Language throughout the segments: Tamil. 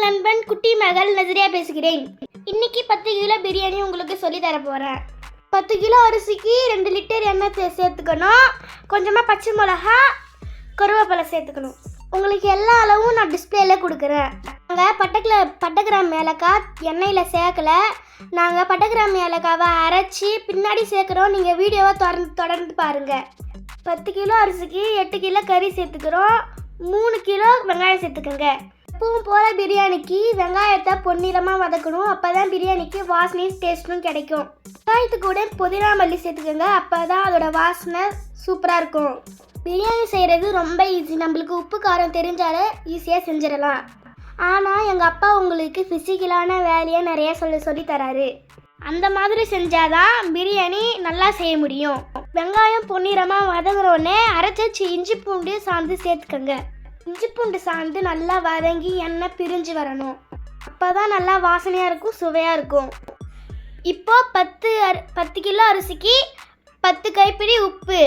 நண்பன் குட்டி மகள் நஜரியா பேசுகிறேன். இன்னைக்கு 10 கிலோ பிரியாணி உங்களுக்கு சொல்லி தர போகிறேன். 10 கிலோ அரிசிக்கு 2 லிட்டர் எண்ணெய் சேர்த்துக்கணும். கொஞ்சமாக பச்சை மிளகா, கருவேப்பிலை சேர்த்துக்கணும். உங்களுக்கு எல்லா அளவும் நான் டிஸ்பிளேல கொடுக்குறேன். நாங்கள் பட்டை ஏலக்காய் எண்ணெயில் சேர்க்கலை. நாங்கள் பட்டை ஏலக்காவை அரைச்சி பின்னாடி சேர்க்குறோம். நீங்கள் வீடியோவை தொடர்ந்து பாருங்கள். 10 கிலோ அரிசிக்கு 8 கிலோ கறி சேர்த்துக்கிறோம். 3 கிலோ வெங்காயம் சேர்த்துக்கோங்க. எப்பவும் போல் பிரியாணிக்கு வெங்காயத்தை பொன்னிறமாக வதக்கணும். அப்போ தான் பிரியாணிக்கு வாசனையும் டேஸ்ட்டும் கிடைக்கும். வெங்காயத்துக்கு கூட புதினா மல்லி சேர்த்துக்கோங்க. அப்போ தான் அதோட வாசனை சூப்பராக இருக்கும். பிரியாணி செய்கிறது ரொம்ப ஈஸி. நம்மளுக்கு உப்பு காரம் தெரிஞ்சாலே ஈஸியாக செஞ்சிடலாம். ஆனால் எங்கள் அப்பா உங்களுக்கு ஃபிசிக்கலான வேலையை நிறைய சொல்லி தராரு. அந்த மாதிரி செஞ்சாதான் பிரியாணி நல்லா செய்ய முடியும். வெங்காயம் பொன்னிறமாக வதங்குறோடனே அரைச்சி இஞ்சி பூண்டு சாந்து சேர்த்துக்கோங்க. இஞ்சி பூண்டு சாந்து நல்லா வதங்கி எண்ணெய் பிரிஞ்சு வரணும். அப்போ தான் நல்லா வாசனையாக இருக்கும், சுவையாக இருக்கும். இப்போது 10 கிலோ அரிசிக்கு 10 கைப்பிடி உப்பு,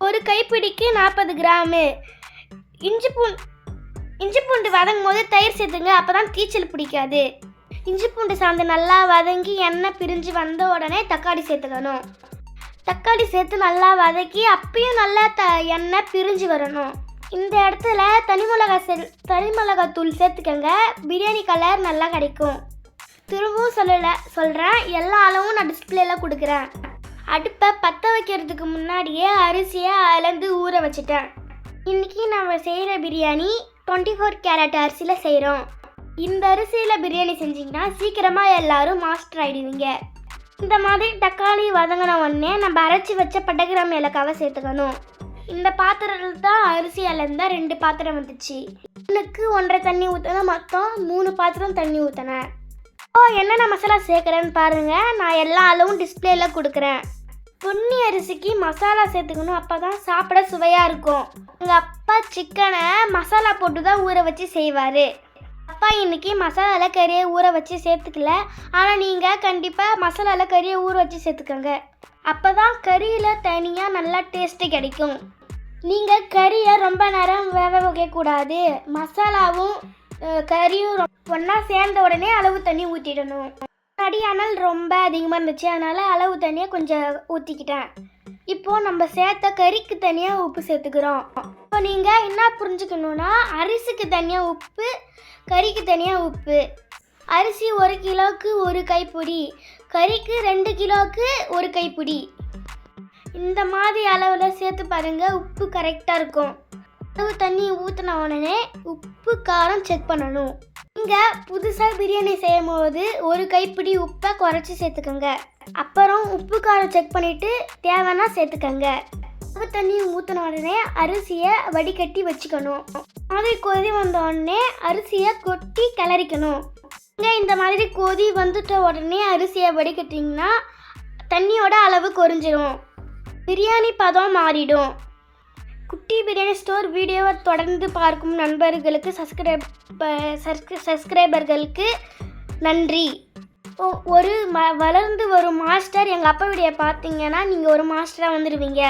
1 கைப்பிடிக்கு 40 கிராமு இஞ்சி பூண்டு வதங்கும் போது தயிர் சேர்த்துங்க. அப்போ தான் தீச்சல் பிடிக்காது. இஞ்சி பூண்டு சாந்து நல்லா வதங்கி எண்ணெய் பிரிஞ்சு வந்த உடனே தக்காளி சேர்த்துக்கணும். தக்காளி சேர்த்து நல்லா வதக்கி அப்பயும் நல்லா எண்ணெய் பிரிஞ்சு வரணும். இந்த இடத்துல தனி மிளகாத்தூள் சேர்த்துக்கங்க. பிரியாணி கலர் நல்லா கிடைக்கும். திரும்பவும் சொல்கிறேன், எல்லா அளவும் நான் டிஸ்பிளேல கொடுக்குறேன். அடுப்பை பற்ற வைக்கிறதுக்கு முன்னாடியே அரிசியை அளந்து ஊற வச்சுட்டேன். இன்றைக்கி நம்ம செய்கிற பிரியாணி 24 கேரட் அரிசியில் செய்கிறோம். இந்த அரிசியில் பிரியாணி செஞ்சிங்கன்னா சீக்கிரமாக எல்லோரும் மாஸ்டர் ஆகிடுவீங்க. இந்த மாதிரி தக்காளி வதங்கின உடனே நம்ம அரைச்சி வச்ச பட்டை ஏலக்காவை சேர்த்துக்கணும். இந்த பாத்திரத்தில் தான் அரிசி அளந்தா 2 பாத்திரம் வந்துச்சு. ஒன்றுக்கு 1.5 தண்ணி ஊற்றினா மொத்தம் 3 பாத்திரம் தண்ணி ஊற்றினேன். என்னென்ன மசாலா சேர்க்குறேன்னு பாருங்கள். நான் எல்லா அளவும் டிஸ்பிளேல கொடுக்குறேன். பொன்னி அரிசிக்கு மசாலா சேர்த்துக்கணும். அப்போ தான் சாப்பிட சுவையாக இருக்கும். எங்கள் அப்பா சிக்கனை மசாலா போட்டு தான் ஊற வச்சு செய்வார். அப்பா இன்றைக்கி மசாலாவில் கறியை ஊற வச்சு சேர்த்துக்கல. ஆனால் நீங்கள் கண்டிப்பாக மசாலாவில் கறியை ஊற வச்சு சேர்த்துக்கோங்க. அப்போ தான் கறியில் தனியாக நல்லா டேஸ்ட்டு கிடைக்கும். நீங்கள் கறியை ரொம்ப நேரம் வேக வைக்கக்கூடாது. மசாலாவும் கறியும் ஒன்றா சேர்ந்த உடனே அளவு தண்ணி ஊற்றிடணும். அனல் ரொம்ப அதிகமாக இருந்துச்சு, அதனால் அளவு தண்ணியை கொஞ்சம் ஊற்றிக்கிட்டேன். இப்போது நம்ம சேர்த்த கறிக்கு தனியாக உப்பு சேர்த்துக்கிறோம். இப்போ நீங்கள் என்ன புரிஞ்சுக்கணுன்னா, அரிசிக்கு தனியாக உப்பு, கறிக்கு தனியாக உப்பு. அரிசி 1 கிலோவுக்கு 1 கைப்பிடி, கறிக்கு 2 கிலோவுக்கு 1 கைப்பிடி. இந்த மாதிரி அளவில் சேர்த்து பாருங்கள், உப்பு கரெக்டாக இருக்கும். அளவு தண்ணி ஊற்றின உடனே உப்பு காரம் செக் பண்ணணும். நீங்கள் புதுசாக பிரியாணி செய்யும் போது 1 கைப்பிடி உப்பை குறைச்சி சேர்த்துக்கோங்க. அப்புறம் உப்பு காரம் செக் பண்ணிவிட்டு தேவைன்னா சேர்த்துக்கோங்க. அளவு தண்ணி ஊற்றின உடனே அரிசியை வடிகட்டி வச்சுக்கணும். மாதிரி கொதி வந்த உடனே அரிசியை கொட்டி கிளறிக்கணும். இந்த மாதிரி கொதி வந்துட்ட உடனே அரிசியை வடிகட்டிங்கன்னா தண்ணியோட அளவு குறைஞ்சிரும், பிரியாணி பதம் மாறிடும். குட்டி பிரியாணி ஸ்டோர் வீடியோவை தொடர்ந்து பார்க்கும் நண்பர்களுக்கு சப்ஸ்கிரைபர்களுக்கு நன்றி. வளர்ந்து வரும் மாஸ்டர் எங்கள் அப்பா வீடியோ பார்த்தீங்கன்னா நீங்கள் ஒரு மாஸ்டராக வந்துடுவீங்க.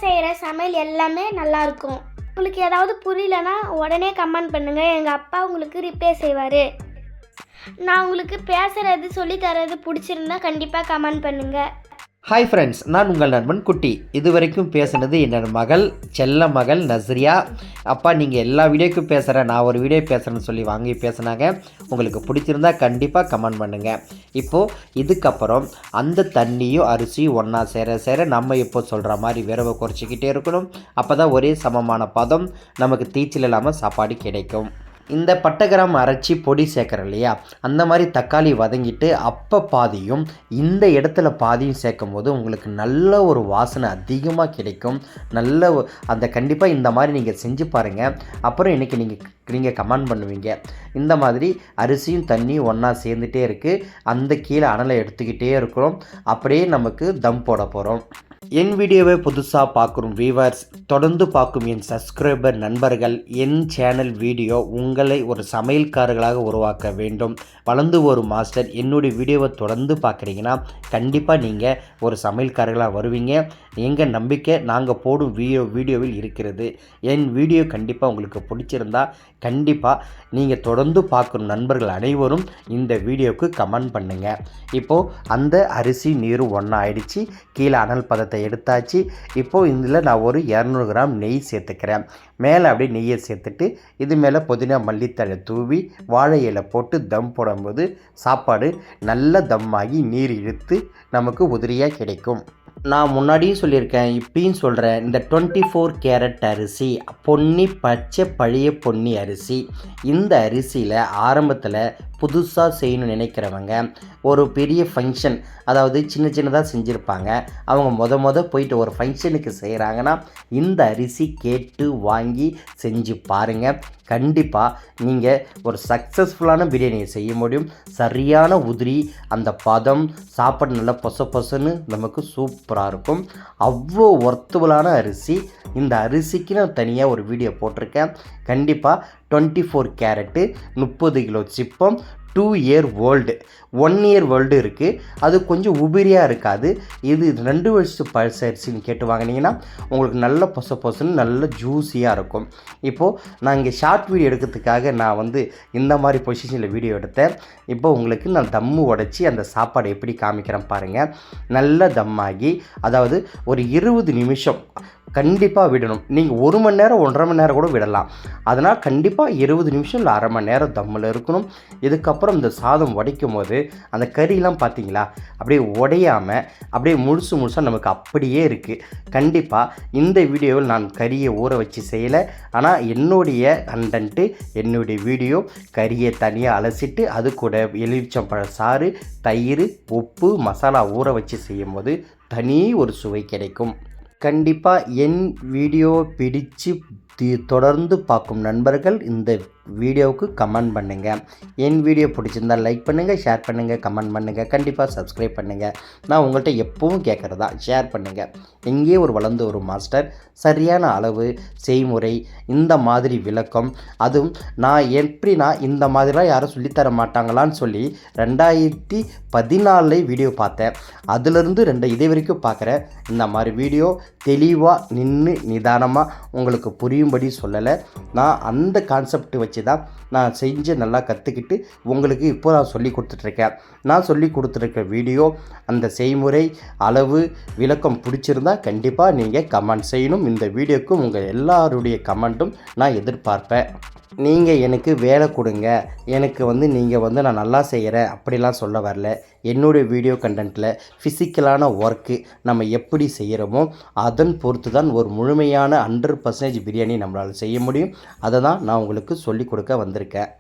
செய்கிற சமையல் எல்லாமே நல்லாயிருக்கும். உங்களுக்கு ஏதாவது புரியலன்னா உடனே கமெண்ட் பண்ணுங்கள். எங்கள் அப்பா உங்களுக்கு ரிப்ளை செய்வார். நான் உங்களுக்கு பேசுகிறது சொல்லித்தரது பிடிச்சிருந்தா கண்டிப்பாக கமெண்ட் பண்ணுங்கள். ஹாய் ஃப்ரெண்ட்ஸ், நான் உங்கள் நண்பன் குட்டி. இது வரைக்கும் பேசுனது என்னோட மகள், செல்ல மகள் நஸ்ரியா. அப்பா நீங்கள் எல்லா வீடியோக்கும் பேசுகிறேன், நான் ஒரு வீடியோ பேசுகிறேன்னு சொல்லி வாங்கி பேசுனாங்க. உங்களுக்கு பிடிச்சிருந்தா கண்டிப்பாக கமெண்ட் பண்ணுங்கள். இப்போது இதுக்கப்புறம் அந்த தண்ணியும் அரிசியும் ஒன்றா சேர நம்ம இப்போ சொல்கிற மாதிரி விரவை குறைச்சிக்கிட்டே இருக்கணும். அப்போ தான் ஒரே சமமான பதம், நமக்கு தீச்சல் இல்லாமல் சாப்பாடு கிடைக்கும். இந்த பட்டை அரைச்சி பொடி சேர்க்குறோம் இல்லையா, அந்த மாதிரி தக்காளி வதங்கிட்டு அப்போ பாதியும் இந்த இடத்துல பாதியும் சேர்க்கும் போது உங்களுக்கு நல்ல ஒரு வாசனை அதிகமாக கிடைக்கும். நல்ல அந்த கண்டிப்பாக இந்த மாதிரி நீங்கள் செஞ்சு பாருங்கள். அப்புறம் இன்றைக்கி நீங்கள் கமெண்ட் பண்ணுவீங்க. இந்த மாதிரி அரிசியும் தண்ணியும் ஒன்றா சேர்ந்துட்டே இருக்குது. அந்த கீழே அனலை எடுத்துக்கிட்டே இருக்கிறோம். அப்படியே நமக்கு தம் போட போகிறோம். என் வீடியோவை புதுசாக பார்க்குற வியூவர்ஸ், தொடர்ந்து பார்க்கும் என் சப்ஸ்கிரைபர் நண்பர்கள், என் சேனல் வீடியோ உங்களை ஒரு சமையல்காரர்களாக உருவாக்க வேண்டும். வளர்ந்து ஒரு மாஸ்டர் என்னுடைய வீடியோவை தொடர்ந்து பார்க்குறீங்கன்னா கண்டிப்பாக நீங்கள் ஒரு சமையல்காரர்களாக வருவீங்க. எங்கள் நம்பிக்கை நாங்கள் போடும் வீடியோவில் இருக்கிறது. என் வீடியோ கண்டிப்பாக உங்களுக்கு பிடிச்சிருந்தா கண்டிப்பாக நீங்கள் தொடர்ந்து பார்க்குற நண்பர்கள் அனைவரும் இந்த வீடியோவுக்கு கமெண்ட் பண்ணுங்கள். இப்போது அந்த அரிசி நீரும் ஒன்றா ஆயிடுச்சு. கீழே அனல் பதத்தை எடுத்தாச்சு. இப்போது இதில் நான் ஒரு 200 கிராம் நெய் சேர்த்துக்கிறேன். மேலே அப்படியே நெய்யை சேர்த்துட்டு இது மேலே புதினா மல்லித்தழை தூவி வாழை இலை போட்டு தம் போடும்போது சாப்பாடு நல்ல தம்மாகி நீர் இழுத்து நமக்கு உதிரியாக கிடைக்கும். நான் முன்னாடியும் சொல்லியிருக்கேன், இப்பயும் சொல்கிறேன், இந்த 24 கேரட் அரிசி பச்சை பழைய பொன்னி அரிசி. இந்த அரிசியில் ஆரம்பத்தில் புதுசாக செய்யணும்னு நினைக்கிறவங்க ஒரு பெரிய ஃபங்க்ஷன், அதாவது சின்னதாக செஞ்சுருப்பாங்க, அவங்க போயிட்டு ஒரு ஃபங்க்ஷனுக்கு செய்கிறாங்கன்னா இந்த அரிசி கேட்டு வாங்கி செஞ்சு பாருங்கள். கண்டிப்பாக நீங்கள் ஒரு சக்ஸஸ்ஃபுல்லான பிரியாணியை செய்ய முடியும். சரியான உதிரி, அந்த பதம், சாப்பாடு நல்லா பொசன்னு நமக்கு சூப்பராக இருக்கும். அவ்வளோ ஒர்த்தபுளான அரிசி. இந்த அரிசிக்கு நான் தனியாக ஒரு வீடியோ போட்டிருக்கேன். கண்டிப்பாக 24 கேரட்டு 30 கிலோ சிப்பம் 2 இயர் ஓல்டு 1 இயர் ஓல்டு இருக்குது. அது கொஞ்சம் உபிரியாக இருக்காது. இது 2 வருஷத்து பழச அரிசின்னு கேட்டு வாங்கினீங்கன்னா உங்களுக்கு நல்ல பொசன்னு நல்ல ஜூஸியாக இருக்கும். இப்போது நான் இங்கே ஷார்ட் வீடியோ எடுக்கிறதுக்காக நான் இந்த மாதிரி பொசிஷனில் வீடியோ எடுத்தேன். இப்போ உங்களுக்கு நான் தம்மு உடச்சி அந்த சாப்பாடு எப்படி காமிக்கிறேன் பாருங்கள். நல்ல தம்மாகி, அதாவது ஒரு 20 நிமிஷம் கண்டிப்பாக விடணும். நீங்கள் 1 மணி நேரம் 1.5 மணி நேரம் கூட விடலாம். அதனால் கண்டிப்பாக 20 நிமிஷம் இல்லை அரை மணி நேரம் தம்மில் இருக்கணும். இதுக்கப்புறம் இந்த சாதம் உடைக்கும் போது அந்த கறியெலாம் பார்த்தீங்களா அப்படியே உடையாமல் அப்படியே முழுசாக நமக்கு அப்படியே இருக்குது. கண்டிப்பாக இந்த வீடியோவில் நான் கறியை ஊற வச்சு செய்யலை. ஆனால் என்னுடைய கண்டென்ட்டு, என்னுடைய வீடியோ கறியை தனியாக அலசிட்டு அது கூட எலுமிச்சம்பழ சாறு, தயிர், உப்பு, மசாலா ஊற வச்சு செய்யும்போது தனி ஒரு சுவை கிடைக்கும். கண்டிப்பாக என் வீடியோ பிடிச்சு தொடர்ந்து பார்க்கும் நண்பர்கள் இந்த வீடியோவுக்கு கமெண்ட் பண்ணுங்கள். என் வீடியோ பிடிச்சிருந்தால் லைக் பண்ணுங்கள், ஷேர் பண்ணுங்கள், கமெண்ட் பண்ணுங்கள். கண்டிப்பாக சப்ஸ்கிரைப் பண்ணுங்கள். நான் உங்கள்கிட்ட எப்பவும் கேட்குறதா, ஷேர் பண்ணுங்கள். எங்கேயே ஒரு வளர்ந்து ஒரு மாஸ்டர் சரியான அளவு, செய்முறை, இந்த மாதிரி விளக்கம், அதுவும் நான் எப்படின்னா இந்த மாதிரிலாம் யாரும் சொல்லித்தர மாட்டாங்களான்னு சொல்லி 2014 வீடியோ பார்த்தேன். அதுலேருந்து இதே வரைக்கும் பார்க்குறேன். இந்த மாதிரி வீடியோ தெளிவாக நின்று நிதானமாக உங்களுக்கு புரியும்படி சொல்லலை. நான் அந்த கான்செப்ட் வச்சு தான் நான் செஞ்சு நல்லா கற்றுக்கிட்டு உங்களுக்கு இப்போ நான் சொல்லி கொடுத்துட்ருக்கேன். நான் சொல்லி கொடுத்துருக்க வீடியோ, அந்த செய்முறை, அளவு, விளக்கம் பிடிச்சிருந்தால் கண்டிப்பாக நீங்கள் கமெண்ட் செய்யணும். இந்த வீடியோக்கு உங்கள் எல்லாருடைய கமெண்ட்டும் நான் எதிர்பார்ப்பேன். நீங்கள் எனக்கு வேலை கொடுங்க, எனக்கு நீங்கள் நான் நல்லா செய்கிறேன் அப்படிலாம் சொல்ல வரல. என்னுடைய வீடியோ கண்டென்ட்டில் ஃபிசிக்கலான ஒர்க்கு நம்ம எப்படி செய்கிறோமோ அதன் பொறுத்து தான் ஒரு முழுமையான 100% பிரியாணி நம்மளால் செய்ய முடியும். அதை தான் நான் உங்களுக்கு சொல்லிக் கொடுக்க வந்திருக்கேன்.